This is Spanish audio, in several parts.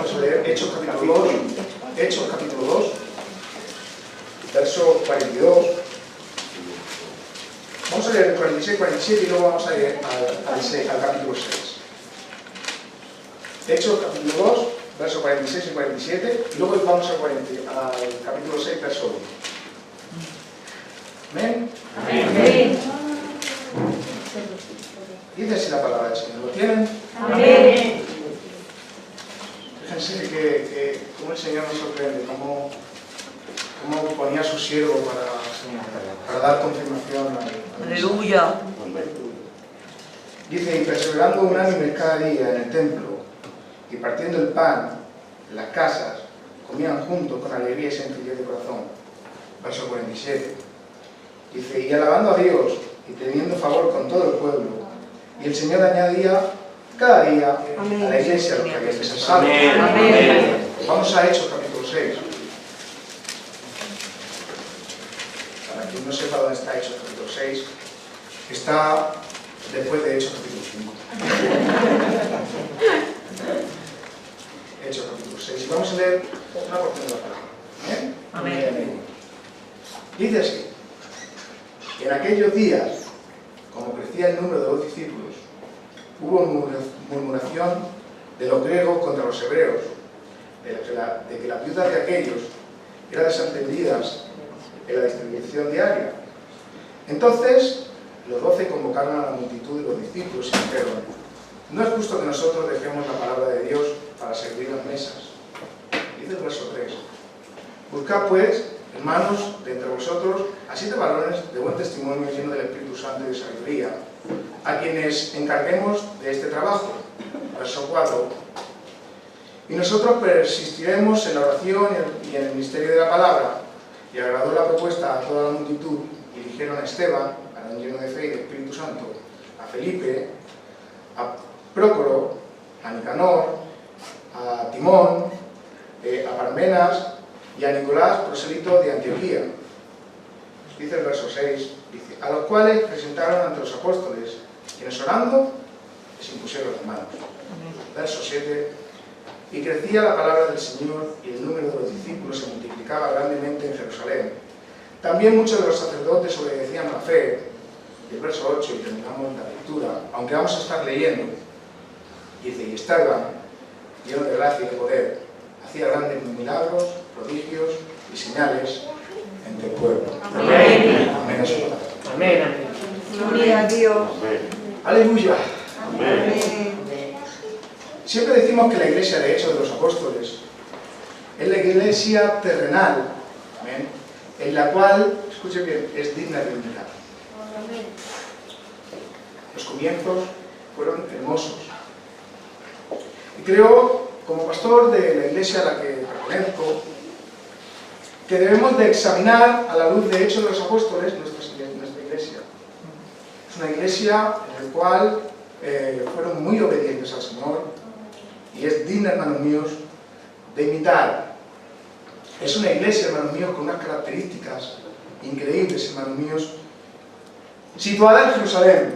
vamos a leer Hechos capítulo 2, Hechos capítulo 2, verso 42. Vamos a leer el 46, 47 y luego vamos a ir al capítulo 6. Hechos capítulo 2, verso 46 y 47, y luego vamos al capítulo 6, verso 1. ¿Amén? Amén. Dice así la palabra del Señor. ¿Lo tienen? Amén. Fíjense que cómo el Señor nos sorprende, cómo ponía a su siervo para dar confirmación al Aleluya. Dice, y perseverando unánime cada día en el templo, y partiendo el pan en las casas, comían juntos con alegría y sencillez de corazón. Verso 47. Dice, y alabando a Dios, y teniendo favor con todo el pueblo, y el Señor añadía cada día a la iglesia los que habían de ser salvos. Vamos a Hechos capítulo 6. Para quien no sepa dónde está Hechos capítulo 6, está después de Hechos capítulo 5. Hechos capítulo 6. Y vamos a leer una porción de la palabra. ¿Eh? Amén. Dice así: en aquellos días, como crecía el número de los discípulos, hubo murmuración de los griegos contra los hebreos, de que las viudas de aquellos eran desatendidas en la distribución diaria. Entonces, los 12 convocaron a la multitud de los discípulos y dijeron: no es justo que nosotros dejemos la palabra de Dios para servir las mesas. Dice el verso 3: buscad pues, hermanos, de entre vosotros a 7 varones de buen testimonio, llenos del Espíritu Santo y de sabiduría, a quienes encarguemos de este trabajo. Verso 4: y nosotros persistiremos en la oración y en el misterio de la palabra. Y agradó la propuesta a toda la multitud, y dijeron a Esteban, varón lleno de fe y de Espíritu Santo, a Felipe, a Prócoro, a Nicanor, a Timón, a Parmenas y a Nicolás, prosélito de Antioquía. Dice el verso 6, dice, a los cuales presentaron ante los apóstoles, quienes orando les impusieron las manos. Verso 7, y crecía la palabra del Señor y el número de los discípulos se multiplicaba grandemente en Jerusalén. También muchos de los sacerdotes obedecían la fe. Y el verso 8, y terminamos la lectura, aunque vamos a estar leyendo, dice, y Esteban, lleno de gracia y de poder, hacía grandes milagros, prodigios y señales entre el pueblo. Amén. Amén a su palabra. Amén. Gloria a Dios. Aleluya. Amén. Siempre decimos que la iglesia de Hechos de los Apóstoles es la iglesia terrenal, ¿amén?, en la cual, escuche bien, es digna de imitar. Los comienzos fueron hermosos. Y creo, como pastor de la iglesia a la que pertenezco, que debemos de examinar a la luz de Hechos de los Apóstoles nuestra iglesia. Es una iglesia en la cual fueron muy obedientes al Señor y es digna, hermanos míos, de imitar. Es una iglesia, hermanos míos, con unas características increíbles, hermanos míos, situada en Jerusalén.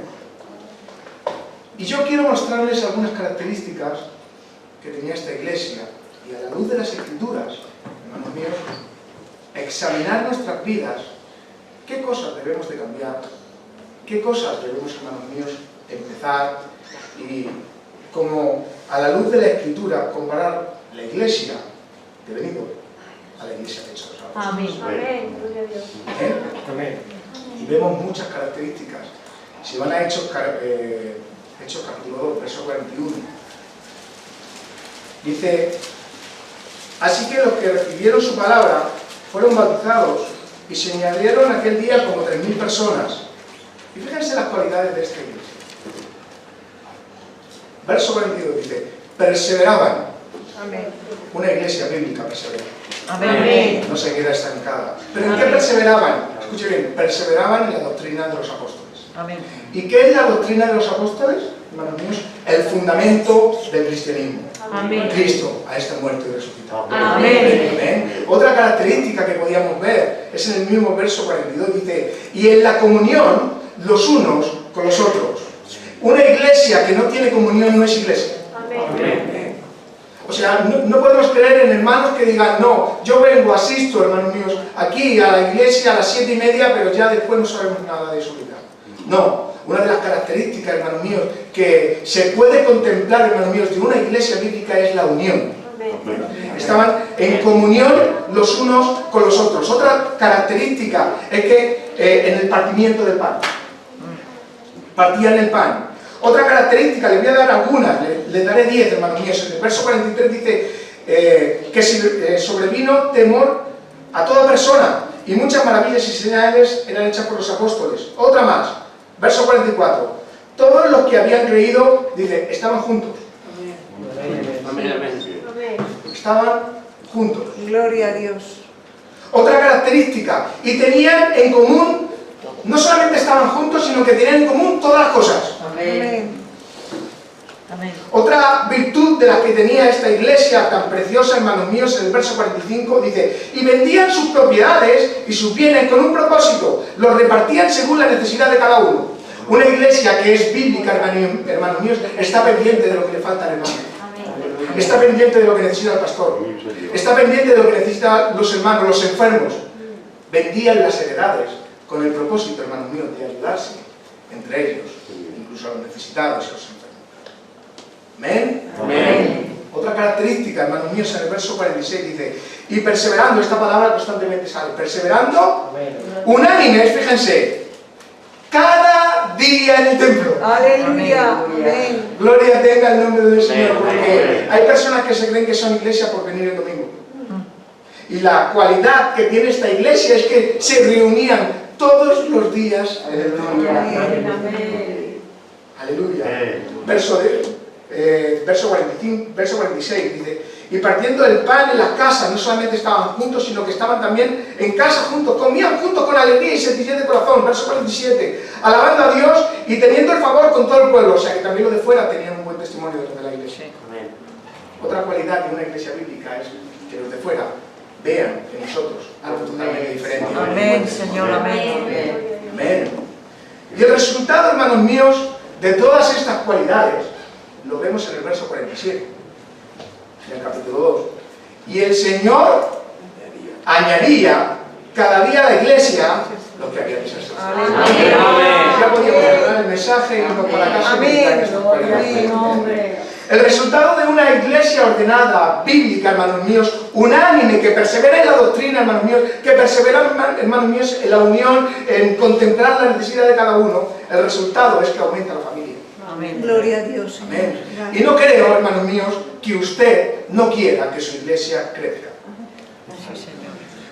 Y yo quiero mostrarles algunas características que tenía esta iglesia y a la luz de las Escrituras, hermanos míos, examinar nuestras vidas, qué cosas debemos de cambiar, qué cosas debemos, hermanos míos, empezar y, como a la luz de la Escritura, comparar la iglesia de Benito a la iglesia de Hechos de los Apóstoles. Amén. ¿Eh? Amén. Y vemos muchas características. Si van a Hechos capítulo 2, verso 41, dice, así que los que recibieron su palabra fueron bautizados y se añadieron aquel día como 3.000 personas. Y fíjense las cualidades de esta iglesia. Verso 42 dice, perseveraban. Amén. Una iglesia bíblica persevera. Amén. No se queda estancada. ¿Pero en qué perseveraban? Escuche bien, perseveraban en la doctrina de los apóstoles. Amén. ¿Y qué es la doctrina de los apóstoles, hermanos míos? El fundamento del cristianismo. Amén. Cristo ha estado muerto y resucitado. Amén. Amén. Otra característica que podíamos ver es en el mismo verso 42, dice, y en la comunión los unos con los otros. Una iglesia que no tiene comunión no es iglesia. Amén. O sea, no podemos creer en hermanos que digan, no, yo vengo, asisto, hermanos míos, aquí a la iglesia a las 7:30, pero ya después no sabemos nada de su vida. No, una de las características, hermanos míos, que se puede contemplar, hermanos míos, de una iglesia bíblica es la unión. Estaban en comunión los unos con los otros. Otra característica es que en el partimiento del pan, partían el pan. Otra característica, les voy a dar algunas, les daré 10, hermanos míos. En el verso 43 dice que sobrevino temor a toda persona y muchas maravillas y señales eran hechas por los apóstoles. Otra más, verso 44. Todos los que habían creído, dice, estaban juntos. Estaban juntos. Gloria a Dios. Otra característica, y tenían en común, no solamente estaban juntos, sino que tenían en común todas las cosas. Amén. Otra virtud de la que tenía esta iglesia tan preciosa, hermanos míos, en el verso 45, dice, y vendían sus propiedades y sus bienes con un propósito, los repartían según la necesidad de cada uno. Una iglesia que es bíblica, hermanos míos, está pendiente de lo que le falta al hermano. Está pendiente de lo que necesita el pastor. Está pendiente de lo que necesitan los hermanos, los enfermos. Vendían las heredades con el propósito, hermanos míos, de ayudarse entre ellos, incluso a los necesitados y a los enfermos. ¿Amén? Amén. Otra característica, hermanos míos, en el verso 46 dice, y perseverando, esta palabra constantemente sale, perseverando, unánimes, fíjense, cada día en el templo. Aleluya. Amén. Gloria tenga el nombre del Señor, porque hay personas que se creen que son iglesia por venir el domingo. Y la cualidad que tiene esta iglesia es que se reunían todos los días en el templo. Aleluya. Verso 45, verso 46 dice, y partiendo el pan en las casas, no solamente estaban juntos, sino que estaban también en casa juntos, comían juntos con alegría y sencillez de corazón. Verso 47, alabando a Dios y teniendo el favor con todo el pueblo. O sea que también los de fuera tenían un buen testimonio de la iglesia. Otra cualidad de una iglesia bíblica es que los de fuera vean en nosotros algo totalmente diferente. Amén, Señor, amén. Amén. Y el resultado, hermanos míos, de todas estas cualidades lo vemos en el verso 47 del capítulo 2. Y el Señor añadía cada día a la iglesia lo que había dicho. Ya podíamos cerrar el mensaje y irnos para casa. El resultado de una iglesia ordenada, bíblica, hermanos míos, unánime, que persevera en la doctrina, hermanos míos, que persevera, hermanos míos, en la unión, en contemplar la necesidad de cada uno, el resultado es que aumenta la familia. Amén. Gloria a Dios. Amén. Y no creo, hermanos míos, que usted no quiera que su iglesia crezca.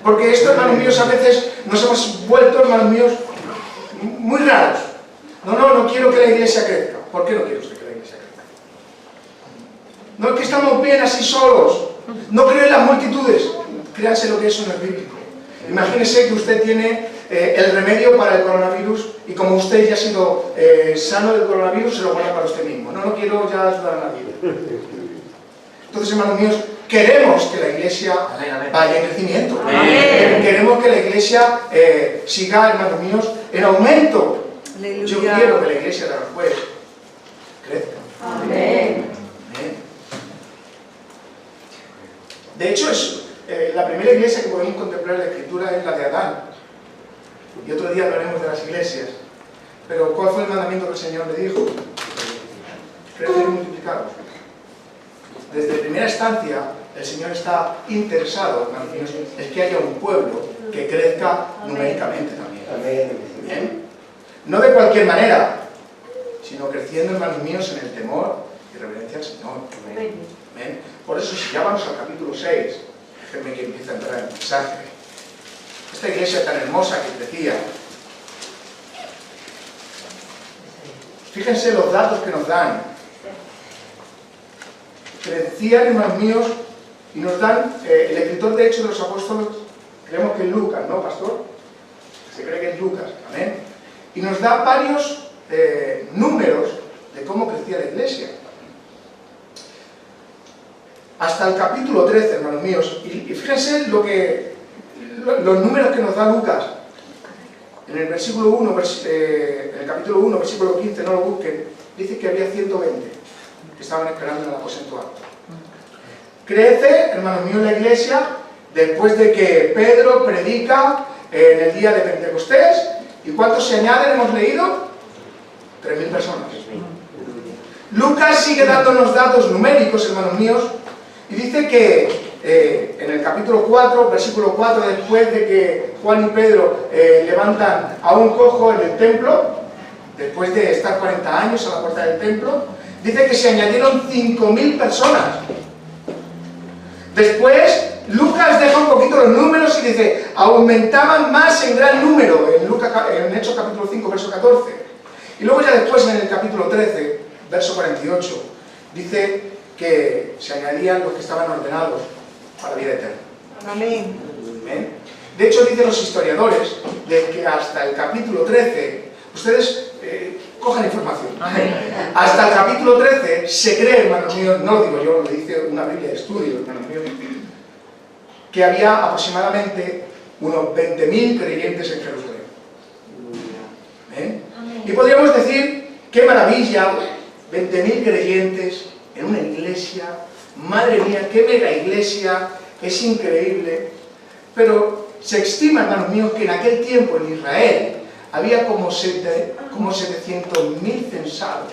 Porque esto, hermanos míos, a veces nos hemos vuelto, hermanos míos, muy raros. No quiero que la iglesia crezca. ¿Por qué no quiere usted que la iglesia crezca? No es que estamos bien así solos. No creo en las multitudes. Créanse lo que eso no es bíblico. Imagínese que usted tiene el remedio para el coronavirus y como usted ya ha sido sano del coronavirus, se lo guarda para usted mismo. No quiero ya ayudar a nadie. Entonces, hermanos míos, queremos que la iglesia vaya en crecimiento. Queremos que la iglesia siga, hermanos míos, en aumento. Aleluya. Yo quiero que la iglesia de Aranjuez crezca. Amén. De hecho, la primera iglesia que podemos contemplar en la Escritura es la de Adán. Y otro día hablaremos de las iglesias. Pero ¿cuál fue el mandamiento que el Señor le dijo? Crecer y multiplicaros. Desde primera instancia, el Señor está interesado, hermanos míos, en que haya un pueblo que crezca numéricamente también. ¿Bien? No de cualquier manera, sino creciendo, hermanos míos, en el temor y reverencia al Señor. ¿Bien? Por eso, si ya vamos al capítulo 6, déjenme que empiece a entrar en el mensaje. Esta iglesia tan hermosa que crecía. Fíjense los datos que nos dan. Crecían, hermanos míos, y nos dan el escritor de Hechos de los Apóstoles, creemos que es Lucas, ¿no, pastor? Se cree que es Lucas, amén. Y nos da varios números de cómo crecía la iglesia. Hasta el capítulo 13, hermanos míos, y fíjense los números que nos da Lucas. En el versículo 1, en el capítulo 1, versículo 15, no lo busquen, dice que había 120 que estaban esperando en el aposento alto. Crece, hermanos míos, la iglesia después de que Pedro predica en el día de Pentecostés. ¿Y cuántos se añaden? Hemos leído 3.000 personas. Lucas sigue dándonos datos numéricos, hermanos míos, y dice que en el capítulo 4, versículo 4, después de que Juan y Pedro levantan a un cojo en el templo, después de estar 40 años a la puerta del templo, dice que se añadieron 5.000 personas. Después, Lucas deja un poquito los números y dice, aumentaban más en gran número, en Hechos capítulo 5, verso 14. Y luego ya después, en el capítulo 13, verso 48, dice que se añadían los que estaban ordenados para la vida eterna. Amén. ¿Amén? De hecho, dicen los historiadores de que hasta el capítulo 13, ustedes cojan información. Amén. Hasta el capítulo 13 se cree, hermanos míos, no lo digo yo, lo dice una Biblia de estudio, hermanos míos, que había aproximadamente unos 20.000 creyentes en Jerusalén. ¿Amén? Y podríamos decir, qué maravilla, 20.000 creyentes en una iglesia, madre mía, qué mega iglesia, es increíble. Pero se estima, hermanos míos, que en aquel tiempo en Israel había como 700.000 censados.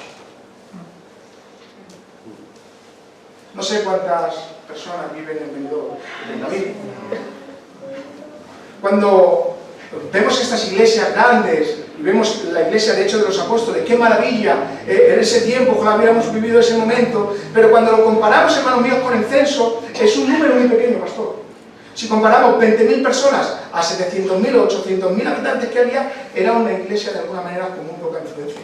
No sé cuántas personas viven en Benidorm, en David. Cuando vemos estas iglesias grandes y vemos la iglesia de Hechos de los Apóstoles, qué maravilla, en ese tiempo ojalá hubiéramos vivido ese momento, pero cuando lo comparamos, hermanos míos, con el censo, es un número muy pequeño, pastor. Si comparamos 20.000 personas a 700.000 o 800.000 habitantes que había, era una iglesia de alguna manera con muy poca influencia.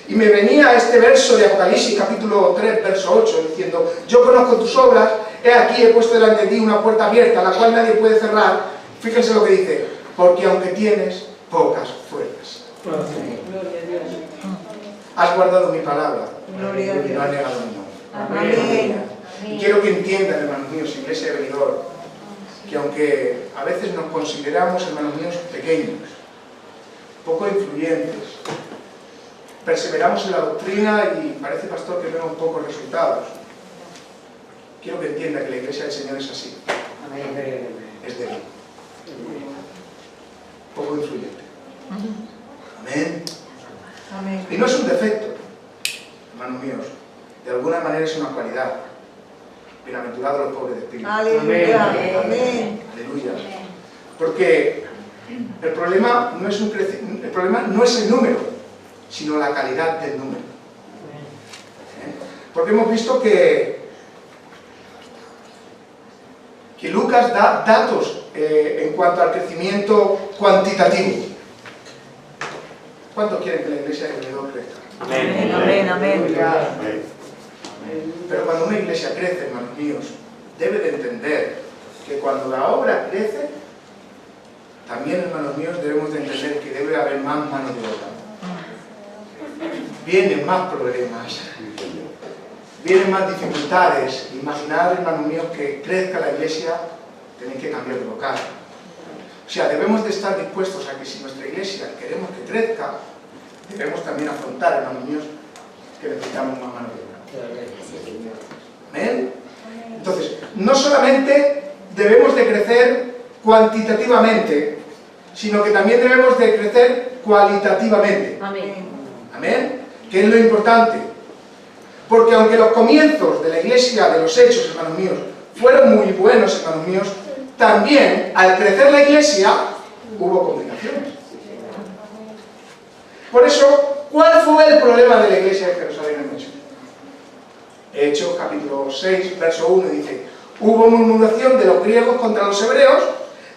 Y me venía este verso de Apocalipsis, capítulo 3, verso 8, diciendo, yo conozco tus obras, he aquí, he puesto delante de ti una puerta abierta, la cual nadie puede cerrar. Fíjense lo que dice, porque aunque tienes pocas fuerzas. Has guardado mi palabra y no has negado mi nombre. Amén. Y quiero que entiendan, hermanos míos, iglesia de Benidorm, que aunque a veces nos consideramos, hermanos míos, pequeños, poco influyentes, perseveramos en la doctrina y parece, pastor, que vemos pocos resultados. Quiero que entienda que la iglesia del Señor es así. Es débil. Poco influyente. Amén. Amén. Y no es un defecto, hermanos míos, de alguna manera es una cualidad. Bienaventurados los pobres de espíritu. Aleluya. Amén. Aleluya. Porque el problema no es el problema no es el número, sino la calidad del número. Porque hemos visto que Lucas da datos en cuanto al crecimiento cuantitativo. ¿Cuántos quieren que la iglesia de Benidorm crezca? Amén. Amén. Amén. Pero cuando una iglesia crece, hermanos míos, debe de entender que cuando la obra crece, también, hermanos míos, debemos de entender que debe haber más mano de obra. Vienen más problemas, vienen más dificultades. Imaginad, hermanos míos, que crezca la iglesia, tenéis que cambiar de local. O sea, debemos de estar dispuestos a que si nuestra iglesia queremos que crezca, debemos también afrontar, hermanos míos, que necesitamos más mano de obra. ¿Amén? Entonces, no solamente debemos de crecer cuantitativamente, sino que también debemos de crecer cualitativamente. Amén. ¿Amén? Que es lo importante. Porque aunque los comienzos de la iglesia de los Hechos, hermanos míos, fueron muy buenos, hermanos míos, también al crecer la iglesia hubo complicaciones. Por eso, ¿cuál fue el problema de la iglesia de Jerusalén en Hechos? Hechos capítulo 6, verso 1 dice, hubo murmuración de los griegos contra los hebreos,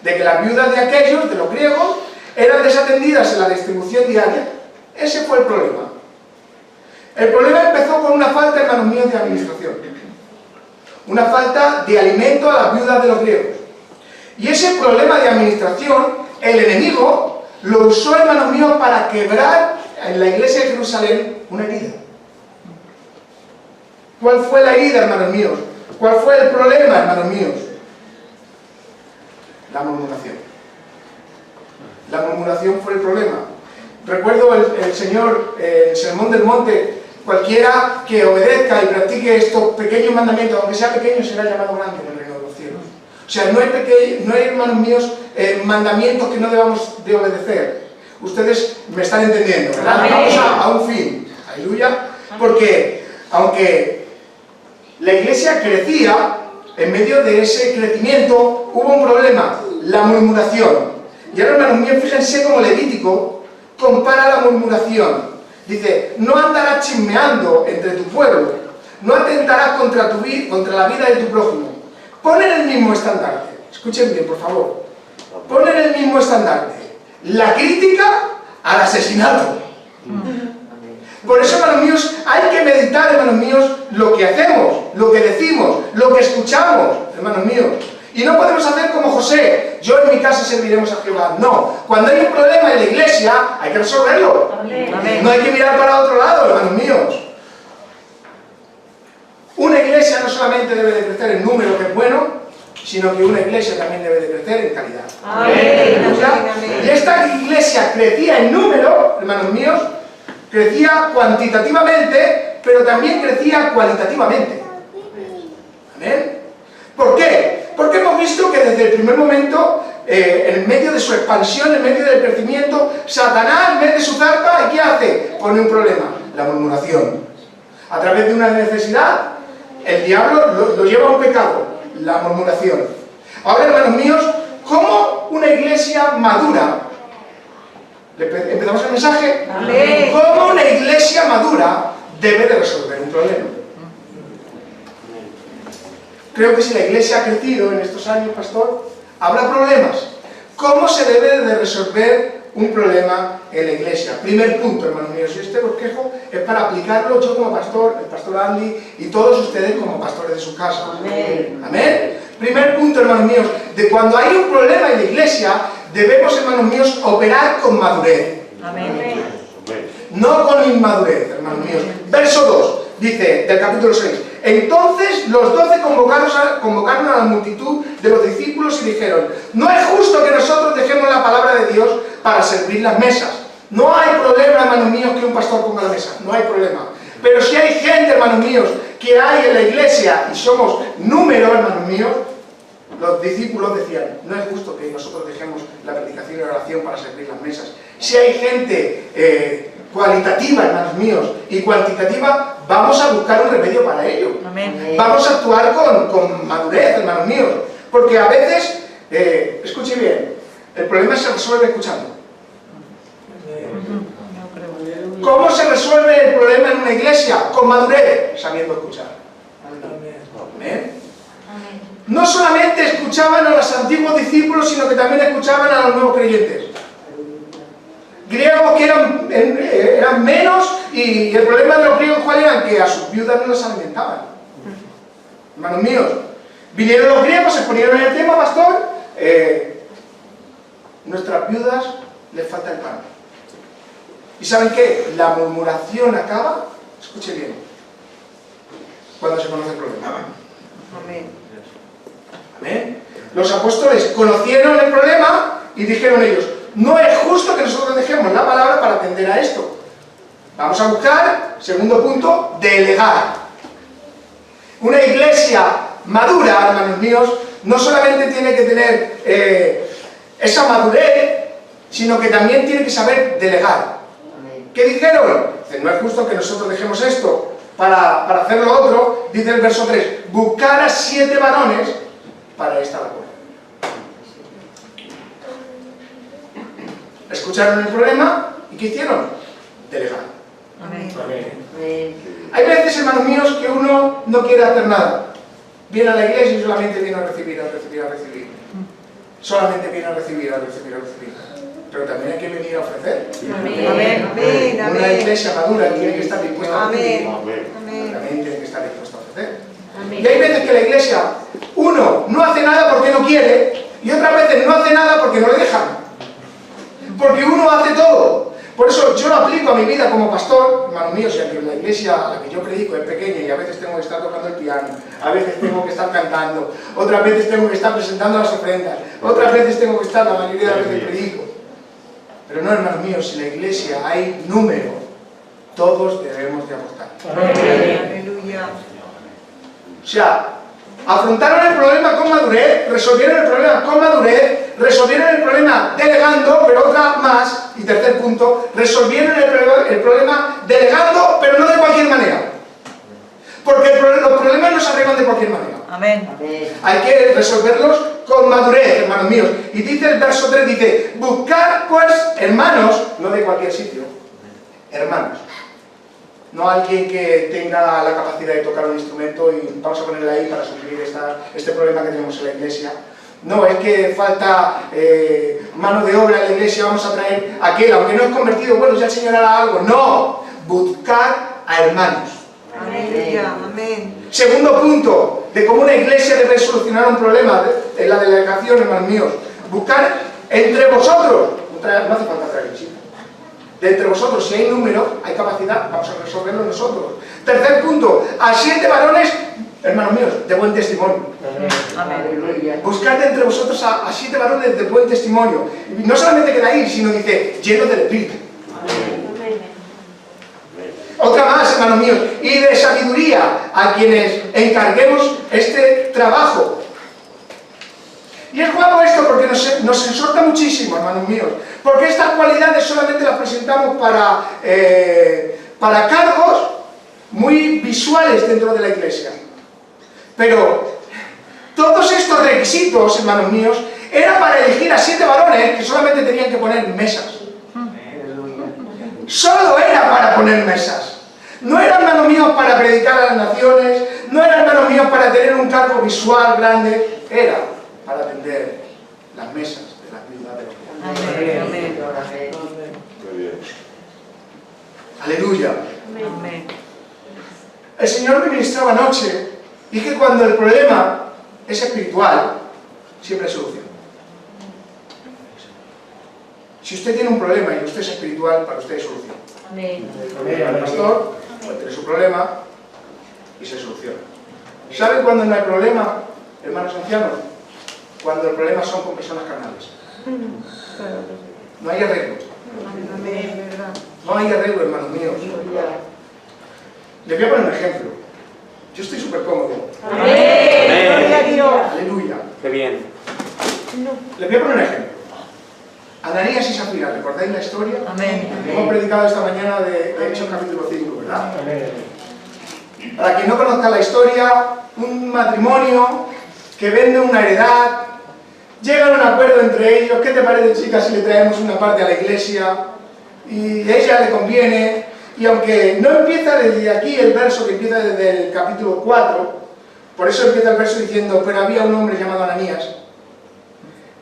de que las viudas de aquellos, de los griegos, eran desatendidas en la distribución diaria. Ese fue el problema. El problema empezó con una falta, hermanos míos, de administración. Una falta de alimento a las viudas de los griegos. Y ese problema de administración, el enemigo lo usó, hermanos míos, para quebrar en la iglesia de Jerusalén una herida. ¿Cuál fue la herida, hermanos míos? ¿Cuál fue el problema, hermanos míos? La murmuración. La murmuración fue el problema. Recuerdo el Señor, el Sermón del Monte, cualquiera que obedezca y practique estos pequeños mandamientos, aunque sea pequeño, será llamado grande en el reino de los cielos. O sea, no hay, hermanos míos, mandamientos que no debamos de obedecer. Ustedes me están entendiendo, ¿verdad? Amén. Vamos a un fin. Aleluya. Porque, aunque la iglesia crecía, en medio de ese crecimiento hubo un problema, la murmuración. Y ahora, hermanos míos, fíjense cómo Levítico compara la murmuración. Dice, no andarás chismeando entre tu pueblo, no atentarás contra la vida de tu prójimo. Pon en el mismo estandarte, escuchen bien, por favor, pon en el mismo estandarte la crítica al asesinato. Por eso, hermanos míos, hay que meditar, hermanos míos, lo que hacemos, lo que decimos, lo que escuchamos, hermanos míos. Y no podemos hacer como José, yo en mi casa serviremos a Jehová. No, cuando hay un problema en la iglesia, hay que resolverlo. Amén. No hay que mirar para otro lado, hermanos míos. Una iglesia no solamente debe de crecer en número, que es bueno, sino que una iglesia también debe de crecer en calidad. Amén. Y esta iglesia crecía en número, hermanos míos, crecía cuantitativamente, pero también crecía cualitativamente. ¿Amén? ¿Por qué? Porque hemos visto que desde el primer momento, en medio de su expansión, en medio del crecimiento, Satanás mete su zarpa y ¿qué hace? Pone un problema, la murmuración. A través de una necesidad, el diablo lo lleva a un pecado, la murmuración. Ahora, hermanos míos, ¿cómo una iglesia madura? ¿Empezamos el mensaje? Amén. ¿Cómo una iglesia madura debe de resolver un problema? Creo que si la iglesia ha crecido en estos años, pastor, habrá problemas. ¿Cómo se debe de resolver un problema en la iglesia? Primer punto, hermanos míos, y este bosquejo es para aplicarlo yo como pastor, el pastor Andy y todos ustedes como pastores de su casa. Amén. Amén. Primer punto, hermanos míos, de cuando hay un problema en la iglesia, debemos, hermanos míos, operar con madurez. Amén. No con inmadurez, hermanos míos. Verso 2, dice, del capítulo 6. Entonces los 12 convocaron a la multitud de los discípulos y dijeron, no es justo que nosotros dejemos la palabra de Dios para servir las mesas. No hay problema, hermanos míos, que un pastor ponga la mesa. No hay problema. Pero si hay gente, hermanos míos, que hay en la iglesia y somos número, hermanos míos, los discípulos decían, no es justo que nosotros dejemos la predicación y la oración para servir las mesas. Si hay gente cualitativa, hermanos míos, y cuantitativa, vamos a buscar un remedio para ello. Amén. Vamos a actuar con madurez, hermanos míos. Porque a veces, escuche bien, el problema se resuelve escuchando. ¿Cómo se resuelve el problema en una iglesia? Con madurez, sabiendo escuchar. Amén. No solamente escuchaban a los antiguos discípulos, sino que también escuchaban a los nuevos creyentes. Griegos que eran menos, y el problema de los griegos, ¿cuál era? Que a sus viudas no las alimentaban. Hermanos míos, vinieron los griegos, se exponieron en el tema, pastor, nuestras viudas les falta el pan. ¿Y saben qué? La murmuración acaba, escuche bien, cuando se conoce el problema. Amén. Amén. Los apóstoles conocieron el problema y dijeron ellos, no es justo que nosotros dejemos la palabra para atender a esto. Vamos a buscar, segundo punto, delegar. Una iglesia madura, hermanos míos, no solamente tiene que tener esa madurez, sino que también tiene que saber delegar. ¿Qué dijeron? Dicen, no es justo que nosotros dejemos esto para hacer lo otro. Dice el verso 3, buscar a 7 varones para esta labor. Escucharon el problema y ¿qué hicieron? Delegar. Amén. Hay veces, hermanos míos, que uno no quiere hacer nada. Viene a la iglesia y solamente viene a recibir, a recibir, a recibir. Solamente viene a recibir, a recibir, a recibir. Pero también hay que venir a ofrecer. Amén. Amén. Amén. Una iglesia madura tiene que estar dispuesta a recibir. Amén. Pero Amén. también tiene que estar dispuesta a ofrecer. Amén. Y hay veces que la iglesia, uno no hace nada porque no quiere, y otras veces no hace nada porque no le dejan. Porque uno hace todo. Por eso yo lo aplico a mi vida como pastor, hermanos míos, ya que la iglesia a la que yo predico es pequeña y a veces tengo que estar tocando el piano, a veces tengo que estar cantando, otras veces tengo que estar presentando las ofrendas, otras veces tengo que estar, la mayoría de las veces predico. Pero no, hermanos míos, si en la iglesia hay número, todos debemos de aportar. Aleluya. O sea, afrontaron el problema con madurez, resolvieron el problema con madurez, resolvieron el problema delegando, pero otra más, y tercer punto, resolvieron el problema delegando, pero no de cualquier manera. Porque los problemas no se arreglan de cualquier manera. Amén. Hay que resolverlos con madurez, hermanos míos. Y dice el verso 3, dice, buscad pues, hermanos, no de cualquier sitio, hermanos. No alguien que tenga la capacidad de tocar un instrumento y vamos a ponerle ahí para suplir este problema que tenemos en la iglesia. No, es que falta mano de obra en la iglesia, vamos a traer a aquel, aunque no es convertido, bueno, ya el Señor hará algo. No, buscad a hermanos. Aleluya. Amén. Segundo punto, de cómo una iglesia debe solucionar un problema en la delegación, hermanos míos. Buscar entre vosotros, no hace falta traer el chico. De entre vosotros, si hay número, hay capacidad, vamos a resolverlo nosotros. Tercer punto, a 7 varones, hermanos míos, de buen testimonio. Amén. Buscad entre vosotros a 7 varones de buen testimonio. Y no solamente queda ahí, sino dice, llenos del Espíritu. Otra más, hermanos míos, y de sabiduría a quienes encarguemos este trabajo. Y es guapo esto porque nos exhorta muchísimo, hermanos míos, porque estas cualidades solamente las presentamos para cargos muy visuales dentro de la iglesia. Pero todos estos requisitos, hermanos míos, era para elegir a 7 varones que solamente tenían que poner mesas. Solo era para poner mesas. No era, hermanos míos, para predicar a las naciones, no era, hermanos míos, para tener un cargo visual grande, era para atender las mesas de las viudas de los Amén. Aleluya. Amén. El Señor me ministraba anoche y que cuando el problema es espiritual, siempre hay solución. Si usted tiene un problema y usted es espiritual, para usted hay solución. Amén. El pastor puede tener su problema y se soluciona. ¿Saben cuándo no hay problema, hermanos ancianos? Cuando el problema son con personas carnales. No hay arreglo. Amén. ¿Verdad? No hay arreglo, hermanos míos. Les voy a poner un ejemplo. Yo estoy súper cómodo. Amén. Gloria a Dios. Aleluya. Qué bien. Les voy a poner un ejemplo. Ananías y Zafira, ¿recordáis la historia? Amén. Hemos predicado esta mañana de Hechos capítulo 5, ¿verdad? Para quien no conozca la historia, un matrimonio que vende una heredad, llegan a un acuerdo entre ellos, ¿qué te parece, chica, si le traemos una parte a la iglesia? Y a ella le conviene, y aunque no empieza desde aquí el verso, que empieza desde el capítulo 4, por eso empieza el verso diciendo, pero había un hombre llamado Ananías.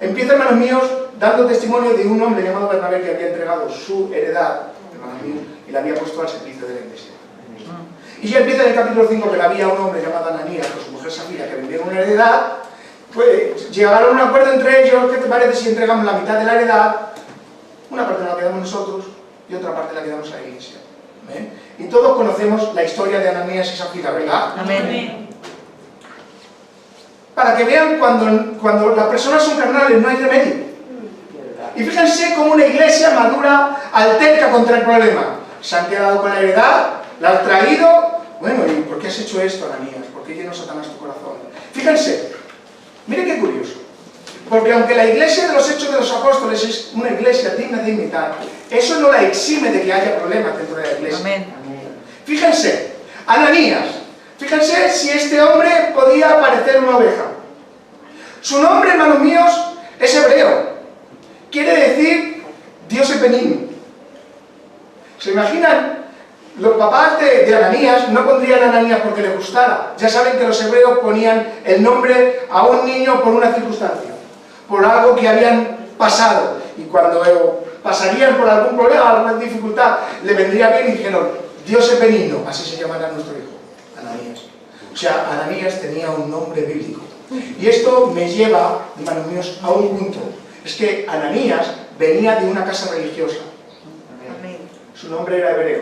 Empieza, hermanos míos, dando testimonio de un hombre llamado Bernabé que había entregado su heredad, hermanos míos, y la había puesto al servicio de la iglesia. Y ya empieza en el capítulo 5, pero había un hombre llamado Ananías con su mujer Zafira que vendieron una heredad, pues llegaron a un acuerdo entre ellos, ¿qué te parece si entregamos la mitad de la heredad? Una parte la quedamos nosotros y otra parte la quedamos a la iglesia. ¿Ven? Y todos conocemos la historia de Ananías y Zafira, ¿verdad? Amén. Para que vean cuando las personas son carnales no hay remedio. Y fíjense cómo una iglesia madura alterca contra el problema. Se han quedado con la heredad, la han traído. Bueno, ¿y por qué has hecho esto, Ananías? ¿Por qué llenó Satanás tu corazón? Fíjense, miren qué curioso. Porque aunque la iglesia de los Hechos de los Apóstoles es una iglesia digna de imitar, eso no la exime de que haya problemas dentro de la iglesia. Amén. Fíjense, Ananías, fíjense si este hombre podía parecer una oveja. Su nombre, hermanos míos, es hebreo. Quiere decir, Dios es benigno. ¿Se imaginan? Los papás de Ananías no pondrían Ananías porque les gustara. Ya saben que los hebreos ponían el nombre a un niño por una circunstancia, por algo que habían pasado. Y cuando pasarían por algún problema, alguna dificultad, le vendría bien y dijeron, Dios es benigno, así se llamará nuestro hijo, Ananías. O sea, Ananías tenía un nombre bíblico. Y esto me lleva, hermanos míos, a un punto. Es que Ananías venía de una casa religiosa. Amén. Su nombre era hebreo.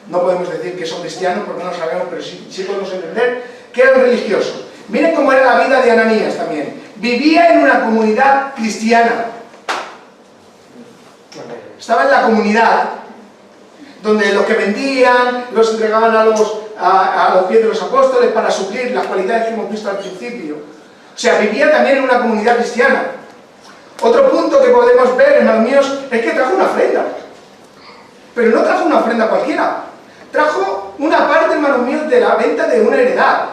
No podemos decir que son cristianos porque no lo sabemos, pero sí podemos entender que eran religiosos. Miren cómo era la vida de Ananías también. Vivía en una comunidad cristiana. Estaba en la comunidad, donde los que vendían los entregaban a los pies de los apóstoles para suplir las cualidades que hemos visto al principio. O sea, vivía también en una comunidad cristiana. Otro punto que podemos ver, hermanos míos, es que trajo una ofrenda. Pero no trajo una ofrenda cualquiera. Trajo una parte, hermanos míos, de la venta de una heredad.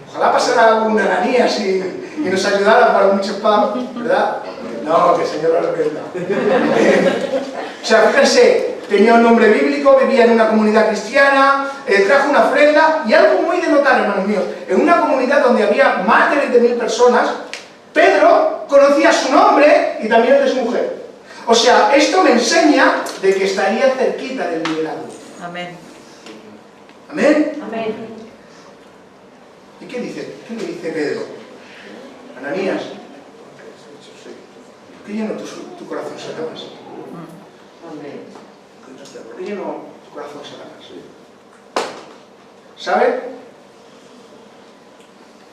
Ojalá pasara un Ananías y nos ayudara para mucho pan, ¿verdad? No, que el Señor lo arrepienta. O sea, fíjense, tenía un nombre bíblico, vivía en una comunidad cristiana, trajo una ofrenda, y algo muy de notar, hermanos míos, en una comunidad donde había más de 20.000 personas, Pedro conocía su nombre y también el de su mujer. O sea, esto me enseña de que estaría cerquita del liberado. Amén. ¿Amén? Amén. ¿Y qué dice? ¿Qué le dice Pedro? Ananías, ¿por qué llenó tu corazón Satanás? Amén. ¿Por qué llenó tu corazón Satanás? ¿Sabe?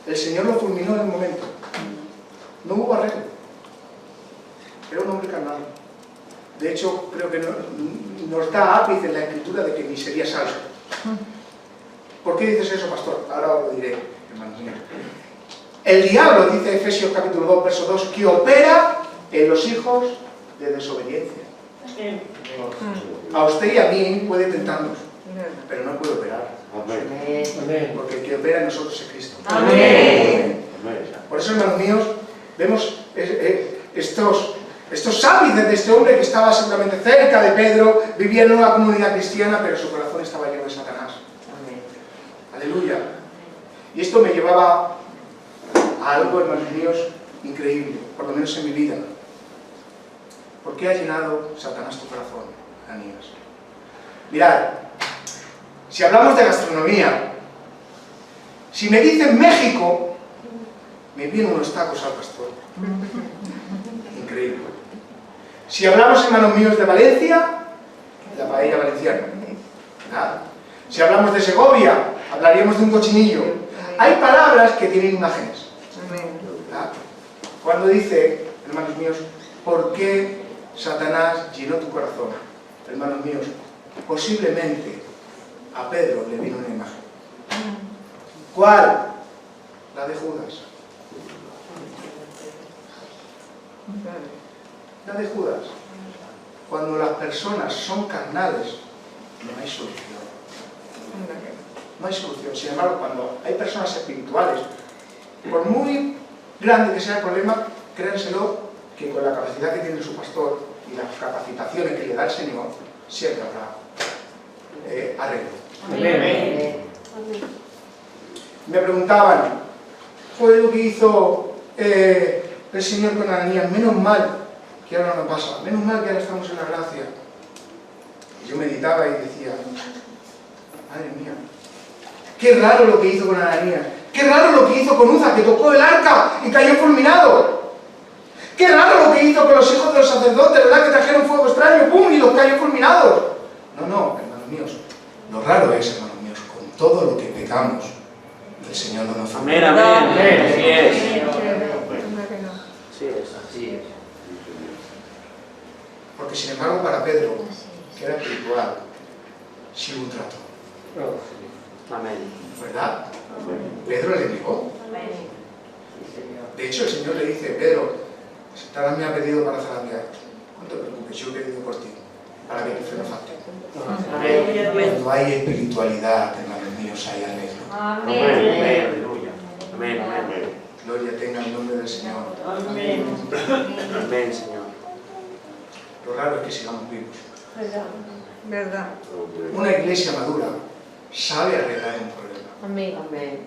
El Señor lo fulminó en el momento. No hubo arreglo. Era un hombre carnal. De hecho, creo que nos da ápice en la Escritura de que ni sería salvo. ¿Por qué dices eso, pastor? Ahora os lo diré, hermanos míos. El diablo, dice Efesios capítulo 2, verso 2, que opera en los hijos de desobediencia. A usted y a mí puede tentarnos, pero no puede operar. Amén. Porque el que opera en nosotros es Cristo. Amén. Por eso, hermanos míos, vemos estos ápices de este hombre que estaba seguramente cerca de Pedro, vivía en una comunidad cristiana, pero su corazón estaba lleno de Satanás. Aleluya. Y esto me llevaba a algo, hermanos míos, increíble, por lo menos en mi vida. ¿Por qué ha llenado Satanás tu corazón, Ananías? Mirad, si hablamos de gastronomía, si me dicen México, me vienen unos tacos al pastor. Increíble. Si hablamos, hermanos míos, de Valencia, la paella valenciana. ¿Verdad? Si hablamos de Segovia, hablaríamos de un cochinillo. Hay palabras que tienen imágenes. ¿Verdad? Cuando dice, hermanos míos, ¿por qué Satanás llenó tu corazón? Hermanos míos, posiblemente a Pedro le vino una imagen. ¿Cuál? La de Judas. La de Judas. Cuando las personas son carnales, no hay solución. No hay solución. Sin embargo, cuando hay personas espirituales, por muy grande que sea el problema, créanselo que con la capacidad que tiene su pastor y las capacitaciones que le da el Señor, siempre habrá arreglo. Amén. Me preguntaban, ¿fue lo que hizo el Señor con Ananías? Menos mal que ahora no pasa, menos mal que ahora estamos en la gracia. Y yo meditaba y decía, madre mía, qué raro lo que hizo con Ananías, qué raro lo que hizo con Uza, que tocó el arca y cayó fulminado. Qué raro lo que hizo con los hijos de los sacerdotes, ¿verdad? Que trajeron fuego extraño, ¡pum!, y los cayó fulminados. No, hermanos míos, lo raro es, hermanos míos, con todo lo que pecamos, el Señor no nos fulmina. Amén, amén. Así es. Así es. Porque sin embargo para Pedro, que era espiritual, sí hubo un trato. Amén. ¿Verdad? Pedro le negó. De hecho el Señor le dice, Pedro, Satanás me ha pedido para zarandear. No te preocupes, yo he pedido por ti, para que tu fe no falte. Cuando hay espiritualidad, hermanos míos, hay arreglo. Amén. Aleluya. Amén, amén. Gloria tenga el nombre del Señor. Amén. Amén, Señor. Lo raro es que sigamos vivos. ¿Verdad? Una iglesia madura sabe arreglar un problema. Amén.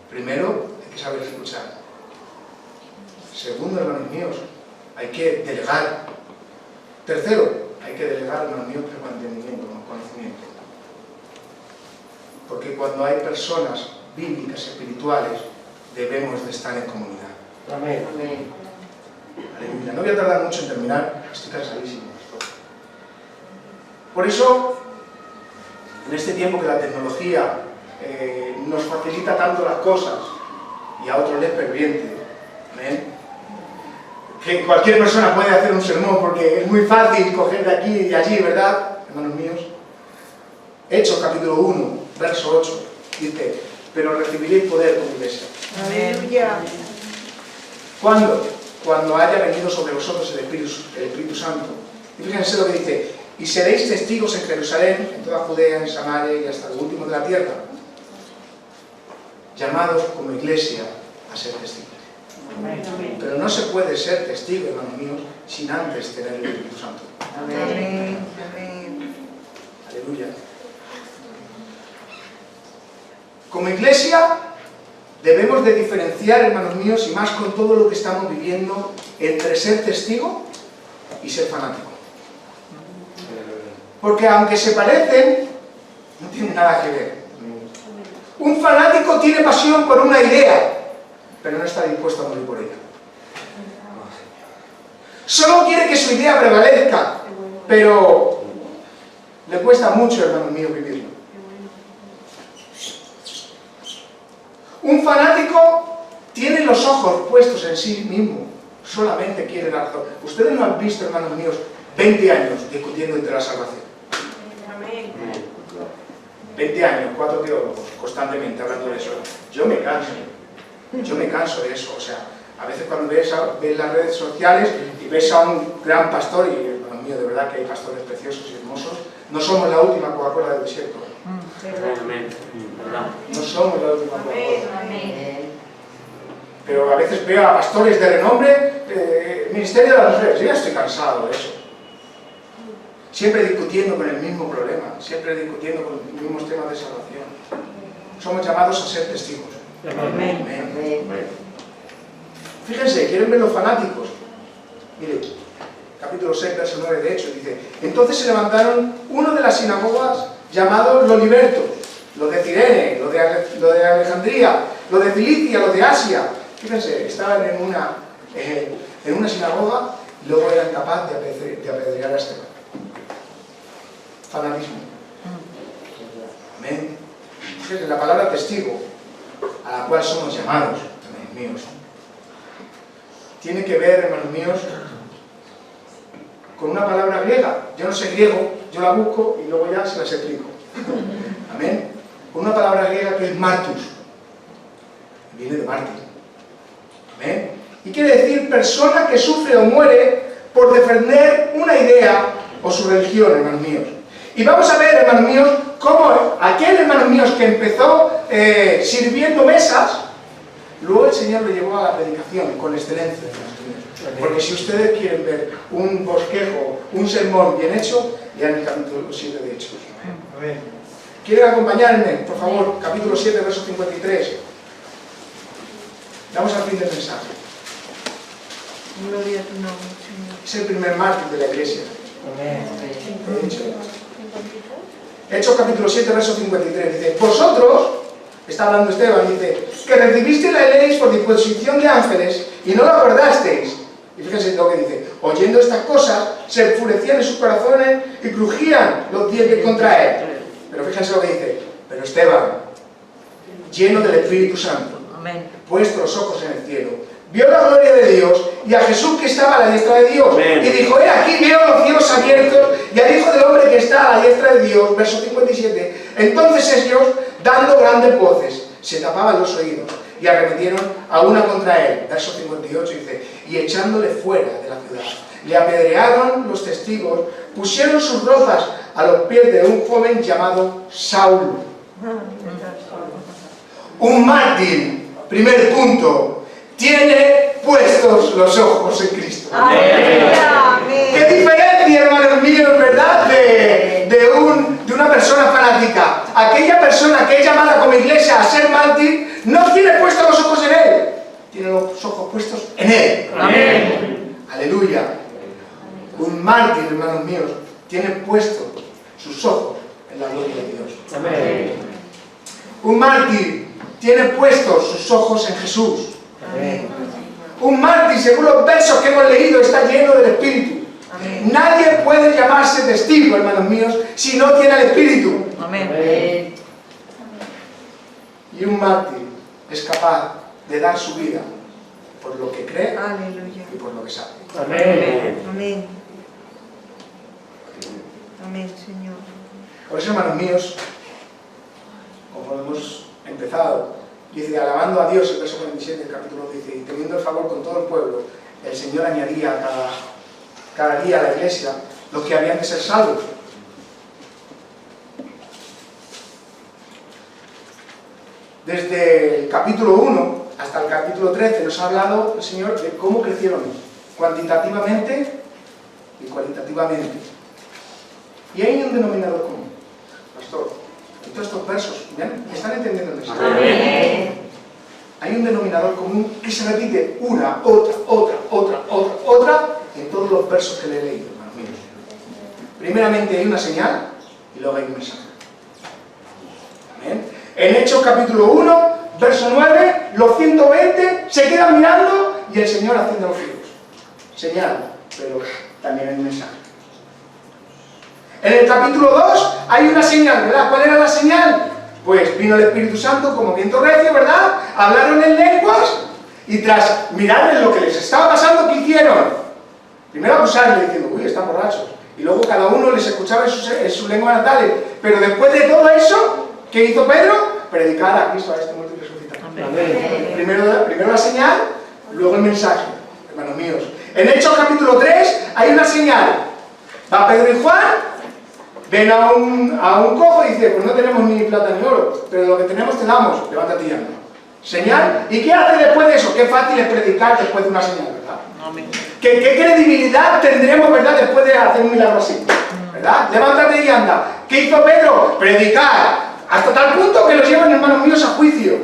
Primero, hay que saber escuchar. Segundo, hermanos míos, hay que delegar. Tercero, hay que delegar, hermanos míos, con entendimiento, con conocimiento. Porque cuando hay personas bíblicas, espirituales, debemos de estar en comunidad. Amén. Aleluya. No voy a tardar mucho en terminar, estoy cansadísimo. Por eso, en este tiempo que la tecnología nos facilita tanto las cosas y a otros les pervierte, ¿ven? Que cualquier persona puede hacer un sermón porque es muy fácil coger de aquí y de allí, ¿verdad, hermanos míos? Hechos capítulo 1, verso 8, dice, pero recibiréis poder como iglesia. Aleluya. ¿Cuándo? Cuando haya venido sobre vosotros el Espíritu Santo. Y fíjense lo que dice, y seréis testigos en Jerusalén, en toda Judea, en Samaria y hasta lo último de la tierra. Llamados como iglesia a ser testigos. Pero no se puede ser testigo, hermanos míos, sin antes tener el Espíritu Santo. Amén. Amén. Aleluya. Como iglesia debemos de diferenciar, hermanos míos, y más con todo lo que estamos viviendo, entre ser testigo y ser fanático. Porque aunque se parecen, no tienen nada que ver. Un fanático tiene pasión por una idea, pero no está dispuesto a morir por ella. Solo quiere que su idea prevalezca, pero le cuesta mucho, hermanos míos, vivirlo. Un fanático tiene los ojos puestos en sí mismo, solamente quiere la razón. Ustedes no han visto, hermanos míos, 20 años discutiendo entre la salvación. 20 años, 4 teólogos, constantemente hablando de eso. Yo me canso de eso. O sea, a veces cuando ves las redes sociales y ves a un gran pastor, y hermano mío, de verdad que hay pastores preciosos y hermosos, no somos la última Coca-Cola del desierto. Amén. No somos la última Coca-Cola. Pero a veces veo a pastores de renombre, Ministerio de las Mujeres. Yo ya estoy cansado de eso. Siempre discutiendo con el mismo problema, siempre discutiendo con los mismos temas de salvación. Somos llamados a ser testigos. Amén. Amén. Fíjense, ¿quieren ver los fanáticos? Mire, capítulo 6, verso 9 de Hechos, dice, entonces se levantaron uno de las sinagogas llamados los libertos, los de Cirene, los de Alejandría, los de Cilicia, los de Asia. Fíjense, estaban en una sinagoga y luego eran capaces de apedrear a Esteban. Fanatismo. Amén. Fíjense, la palabra testigo, a la cual somos llamados, hermanos míos, tiene que ver, hermanos míos, con una palabra griega. Yo no sé griego, yo la busco y luego ya se las explico. Amén. Con una palabra griega que es martus. Viene de mártir. Amén. Y quiere decir persona que sufre o muere por defender una idea o su religión, hermanos míos. Y vamos a ver, hermanos míos, cómo aquel, hermanos míos, que empezó sirviendo mesas, luego el Señor le llevó a la predicación con excelencia, hermanos míos. Porque si ustedes quieren ver un bosquejo, un sermón bien hecho, lean el capítulo 7 de Hechos. Amén. ¿Quieren acompañarme? Por favor, capítulo 7, verso 53. Damos al fin del mensaje. Gloria a tu nombre, Señor. Es el primer mártir de la iglesia. Amén. Hechos capítulo 7, verso 53. Dice, vosotros, está hablando Esteban, dice, que recibisteis la ley por disposición de ángeles y no la guardasteis. Y fíjense lo que dice, oyendo estas cosas, se enfurecían en sus corazones y crujían los dientes contra él. Pero fíjense lo que dice, pero Esteban, lleno del Espíritu Santo, Amén. puesto los ojos en el cielo, vio la gloria de Dios y a Jesús que estaba a la diestra de Dios. Amén. Y dijo, he aquí veo los cielos abiertos y al Hijo del Hombre que está a la diestra de Dios. Verso 57. Entonces ellos, dando grandes voces, se tapaban los oídos y arremetieron a una contra él. Verso 58 dice, y echándole fuera de la ciudad, le apedrearon los testigos, pusieron sus ropas a los pies de un joven llamado Saulo. Un mártir, primer punto, tiene puestos los ojos en Cristo. Aleluya. ¿Qué diferencia, hermanos míos, verdad, de una persona fanática? Aquella persona que es llamada como iglesia a ser mártir no tiene puestos los ojos en él, tiene los ojos puestos en él. Amén. Aleluya. Un mártir, hermanos míos, tiene puestos sus ojos en la gloria de Dios. Amén. Un mártir tiene puestos sus ojos en Jesús. Amén. Un mártir, según los versos que hemos leído, está lleno del Espíritu. Amén. Nadie puede llamarse testigo, hermanos míos, si no tiene el Espíritu. Amén. Y un mártir es capaz de dar su vida por lo que cree Aleluya. y por lo que sabe. Amén. Amén. Amén, Señor. Por eso, hermanos míos, como hemos empezado, dice, alabando a Dios, el verso 47 del capítulo 10, y teniendo el favor con todo el pueblo, el Señor añadía cada día a la iglesia los que habían de ser salvos. Desde el capítulo 1 hasta el capítulo 13 nos ha hablado el Señor de cómo crecieron cuantitativamente y cualitativamente. Y hay un denominador común, pastor. En todos estos versos, ¿ven? ¿Están entendiendo el mensaje? Amén. Hay un denominador común que se repite una, otra en todos los versos que le he leído, hermanos míos. Primeramente hay una señal y luego hay un mensaje. ¿Amén? En Hechos capítulo 1, verso 9, los 120 se quedan mirando y el Señor haciendo los ciegos. Señal, pero también hay un mensaje. En el capítulo 2 hay una señal, ¿verdad? ¿Cuál era la señal? Pues vino el Espíritu Santo como viento recio, ¿verdad? Hablaron en lenguas y tras mirar en lo que les estaba pasando, ¿qué hicieron? Primero acusarle diciendo, uy, están borrachos. Y luego cada uno les escuchaba en sus lenguas natales. Pero después de todo eso, ¿qué hizo Pedro? Predicar a Cristo, a este muerto y resucitado. Amén. Primero la señal, luego el mensaje, hermanos míos. En Hechos capítulo 3 hay una señal. Va Pedro y Juan, ven a un cojo y dice, pues no tenemos ni plata ni oro, pero lo que tenemos te damos, levántate y anda. Señal. ¿Y qué hace después de eso? Qué fácil es predicar después de una señal, ¿verdad? Amén. ¿Qué credibilidad tendremos, verdad, después de hacer un milagro así? ¿Verdad? Levántate y anda. ¿Qué hizo Pedro? Predicar. Hasta tal punto que los llevan, hermanos míos, a juicio.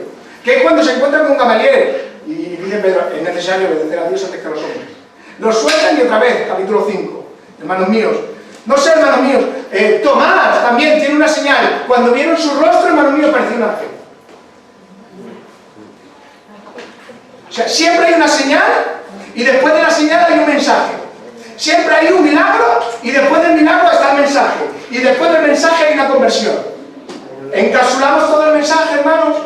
Que es cuando se encuentran con Gamaliel. Y dice Pedro, es necesario obedecer a Dios antes que a los hombres. Los sueltan y otra vez, capítulo 5. Hermanos míos. No sé, hermanos míos. Tomás también tiene una señal. Cuando vieron su rostro, hermanos míos, parecía un ángel. O sea, siempre hay una señal y después de la señal hay un mensaje. Siempre hay un milagro y después del milagro está el mensaje. Y después del mensaje hay una conversión. ¿Encapsulamos todo el mensaje, hermanos?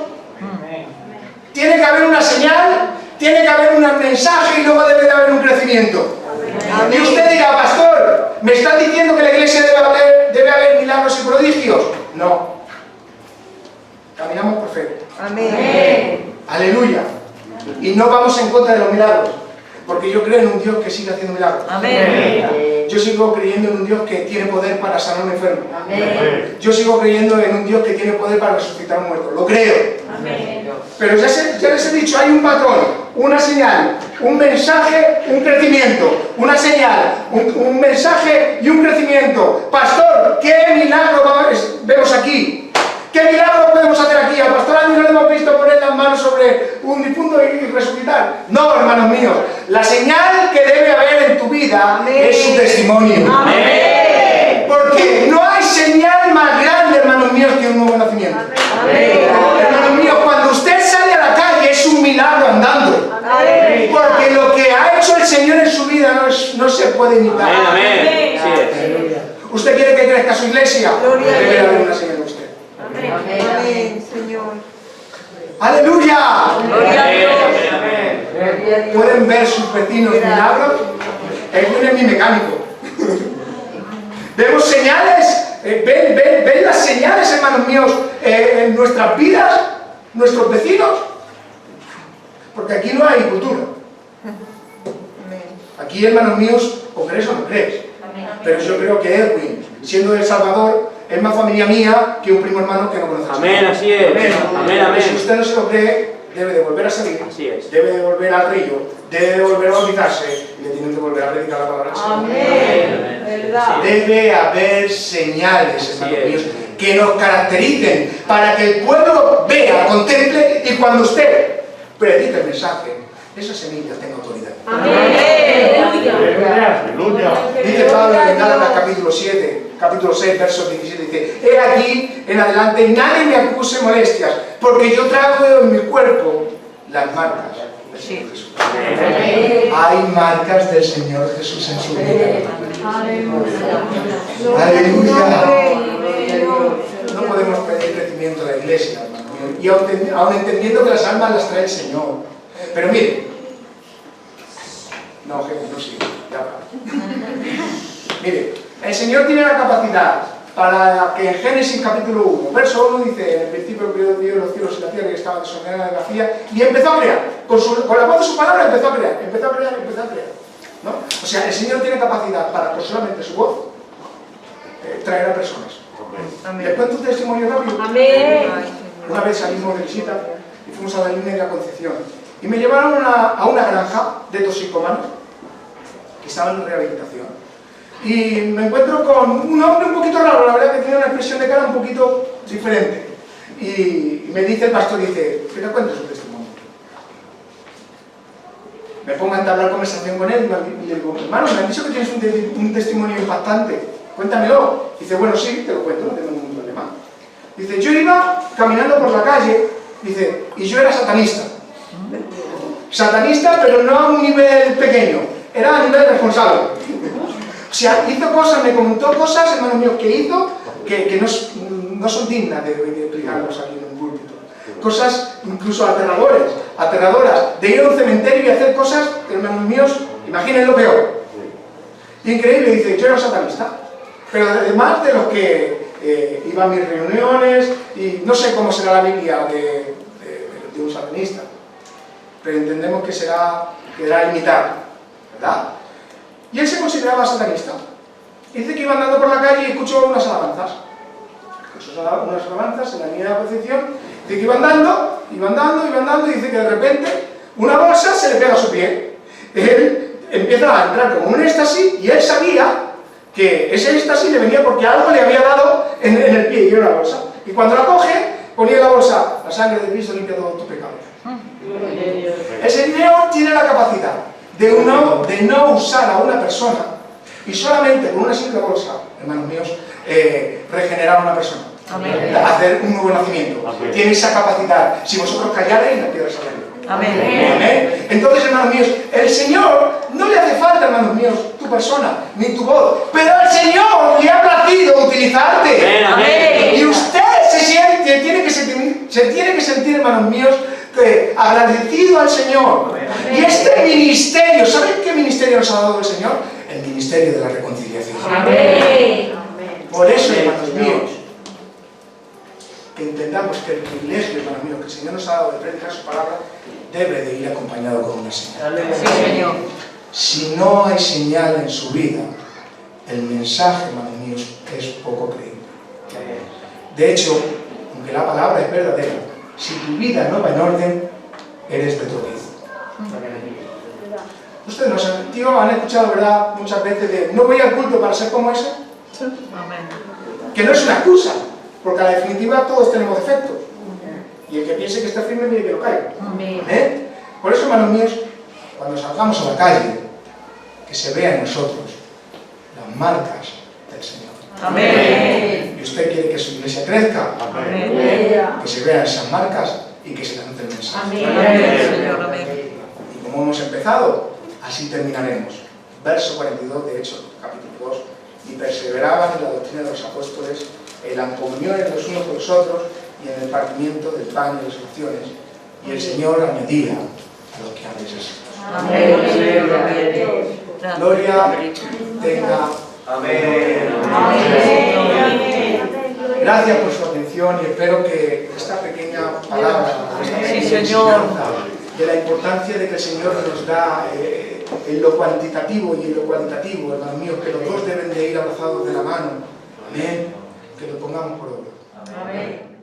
Tiene que haber una señal, tiene que haber un mensaje y luego debe de haber un crecimiento. Y usted diga, pastor, ¿me están diciendo que la iglesia debe haber milagros y prodigios? No. Caminamos por fe. Amén. Aleluya. Y no vamos en contra de los milagros, porque yo creo en un Dios que sigue haciendo milagros. Amén. Yo sigo creyendo en un Dios que tiene poder para sanar a un enfermo. Amén. Yo sigo creyendo en un Dios que tiene poder para resucitar a un muerto. Lo creo. Amén. Pero ya les he dicho, hay un patrón, una señal, un mensaje, un crecimiento. Una señal, un mensaje y un crecimiento. Pastor, ¿qué milagro vemos aquí? ¿Qué milagro podemos hacer aquí? Al pastor Andy no le hemos visto poner las manos sobre un difunto y resucitar. No, hermanos míos. La señal que debe haber en tu vida es su testimonio. Amén. Porque no hay señal más grande, hermanos míos, que un nuevo nacimiento. Amén. Hermanos míos, cuando usted sale a la calle es un milagro andando. Amén. Porque lo que ha hecho el Señor en su vida no se puede imitar. Amén, amén. Sí es. ¿Usted quiere que crezca su iglesia? Gloria a Debe Dios. haber una señal en usted. Amén, Señor. ¡Aleluya! Gloria a Dios. Amén. Gloria a Dios. ¿Pueden ver sus vecinos milagros? Él es mi mecánico. Vemos señales, ven las señales, hermanos míos, en nuestras vidas, nuestros vecinos. Porque aquí no hay cultura. Aquí, hermanos míos, o crees o no crees. Pero yo creo que Edwin, siendo de El Salvador, es más familia mía que un primo hermano que no conoce. Amén, así es. Amén, Y si amén. usted no se lo cree, debe de volver a salir, Así es. debe de volver al río, debe de volver a bautizarse y le tienen que volver a predicar la palabra del Señor. Amén. ¿Verdad? Debe haber señales, hermanos Así es. míos, que nos caractericen para que el pueblo vea, contemple y cuando usted predique el mensaje, esa semilla tenga autoridad. Amén. Aleluya. Dice Pablo en Gálatas capítulo 7, capítulo 6, verso 17, dice: He aquí, en adelante, nadie me acuse molestias, porque yo traigo en mi cuerpo las marcas del Señor Jesús. Amén. Hay marcas del Señor Jesús en su vida. Aleluya. Aleluya. No podemos pedir crecimiento de la iglesia, hermano mío, y aun entendiendo que las almas las trae el Señor. Pero mire, no, gente, no sigue, ya va. Mire, el Señor tiene la capacidad para que en Génesis capítulo 1, verso 1 dice: en el principio creó Dios los cielos y la tierra, y estaban desordenadas y vacías, y empezó a crear, con la voz de su palabra empezó a crear, ¿no? O sea, el Señor tiene capacidad para, con solamente su voz, traer a personas. Les cuento un testimonio rápido. Amén. Una vez salimos de visita y fuimos a la línea de la Concepción, y me llevaron a una granja de toxicómanos que estaban en rehabilitación, y me encuentro con un hombre un poquito raro, la verdad, que tiene una expresión de cara un poquito diferente, y me dice el pastor, dice: ¿qué te cuenta su testimonio? Me pongo a entablar conversación con él y le digo: hermano, me han dicho que tienes un testimonio impactante, cuéntamelo. Dice: bueno, sí, te lo cuento, no tengo ningún problema. Dice: yo iba caminando por la calle, dice, y yo era satanista. Satanista, pero no a un nivel pequeño, era a nivel responsable. O sea, hizo cosas, me comentó cosas, hermano mío, que hizo que no son dignas de explicarlos aquí en un púlpito. Cosas incluso aterradoras, de ir a un cementerio y hacer cosas, hermanos míos, imaginen lo peor. Increíble, dice: yo era satanista, pero además de los que iba a mis reuniones, y no sé cómo será la Biblia de un satanista, pero entendemos que quedará imitar, ¿verdad? Y él se consideraba satanista. Dice que iba andando por la calle y escuchó unas alabanzas. En la línea de la Concepción. Dice que iba andando, y dice que de repente una bolsa se le pega a su pie. Él empieza a entrar como un éxtasis, y él sabía que ese éxtasis le venía porque algo le había dado en el pie, y era una bolsa. Y cuando la coge, ponía en la bolsa: la sangre de Cristo limpia todos tus pecados. El Señor tiene la capacidad de no usar a una persona, y solamente con una simple bolsa, hermanos míos, regenerar a una persona. Amén. Hacer un nuevo nacimiento. Amén. Tiene esa capacidad. Si vosotros callareis, la piedra saldrá. Amén. Amén. Entonces, hermanos míos, el Señor no le hace falta, hermanos míos, tu persona, ni tu voz, pero al Señor le ha placido utilizarte. Amén. Y usted tiene que sentir, hermanos míos, agradecido al Señor. Y este ministerio, ¿saben qué ministerio nos ha dado el Señor? El ministerio de la reconciliación. Amén. Por eso, hermanos míos, que entendamos que el privilegio, hermanos míos, que el Señor nos ha dado de predicar su palabra, debe de ir acompañado con una señal. Sí, Señor. Si no hay señal en su vida, el mensaje, hermanos míos, es poco creíble. De hecho, aunque la palabra es verdadera, si tu vida no va en orden, eres de tropiezo. Ustedes nos han escuchado, ¿verdad?, muchas veces de: no voy al culto para ser como ese. Que no es una excusa, porque a la definitiva todos tenemos defectos. Y el que piense que está firme, mire que lo caiga. ¿Eh? Por eso, hermanos míos, cuando salgamos a la calle, que se vea en nosotros las marcas del Señor. Amén. Y usted quiere que su iglesia crezca, que se vean esas marcas y que se lance el mensaje. Amén. Señor, amén. Y como hemos empezado, así terminaremos. Verso 42 de Hechos, capítulo 2. Y perseveraban en la doctrina de los apóstoles, en la comunión los unos con los otros, y en el partimiento del pan y las oraciones. Y el Señor añadía a los que habéis asistido. Amén. Gloria tenga. Amén. Gracias por su atención, y espero que esta pequeña palabra, esta pequeña Sí, Señor. enseñanza de la importancia de que el Señor nos da en lo cuantitativo y en lo cualitativo, hermanos míos, que los dos deben de ir abrazados de la mano. Amén. Que lo pongamos por obra. Amén.